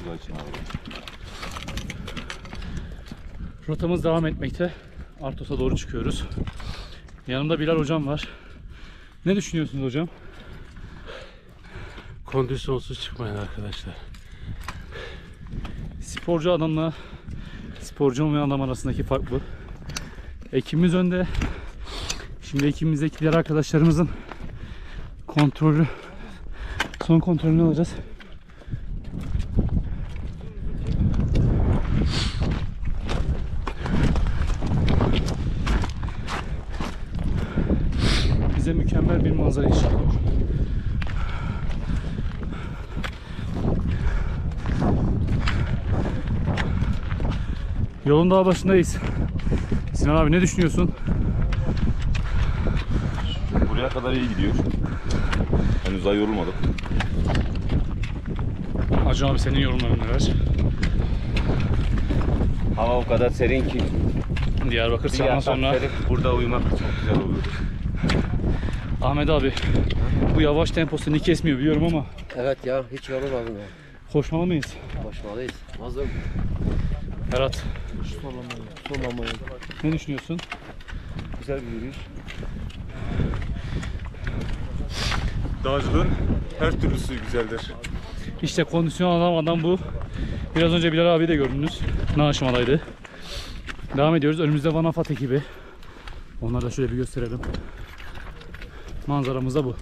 Şurada için abi. Rotamız devam etmekte. Artos'a doğru çıkıyoruz. Yanımda Bilal hocam var. Ne düşünüyorsunuz hocam? Kondisyonsuz çıkmayın arkadaşlar. Sporcu adamla sporcu olmayan adam arasındaki fark bu. Ekibimiz önde. Şimdi ekibimizdeki diğer arkadaşlarımızın kontrolü, son kontrolünü alacağız. Bize mükemmel bir manzara inşallah. Yolun daha başındayız. Sinan abi ne düşünüyorsun? Buraya kadar iyi gidiyor. Henüz daha yorulmadık. Hacı abi senin yorumların neler? Hava o kadar serin ki. Diyarbakır sağdan sonra burada uyumak çok güzel olur. Ahmet abi bu yavaş temposunu kesmiyor biliyorum ama Evet ya, hiç yorulmadım ya. koşmalı mıyız? Koşmalıyız. Mazlum. Ferhat Solamayız. ne düşünüyorsun? Güzel bir yürüyüş. Dağcılığın her türlüsü güzeldir. İşte kondisyon alan adam bu. Biraz önce Bilal abi de gördünüz. Naaşımadaydı. Devam ediyoruz. Önümüzde Vanafat ekibi. Onları da şöyle bir gösterelim. Manzaramız da bu.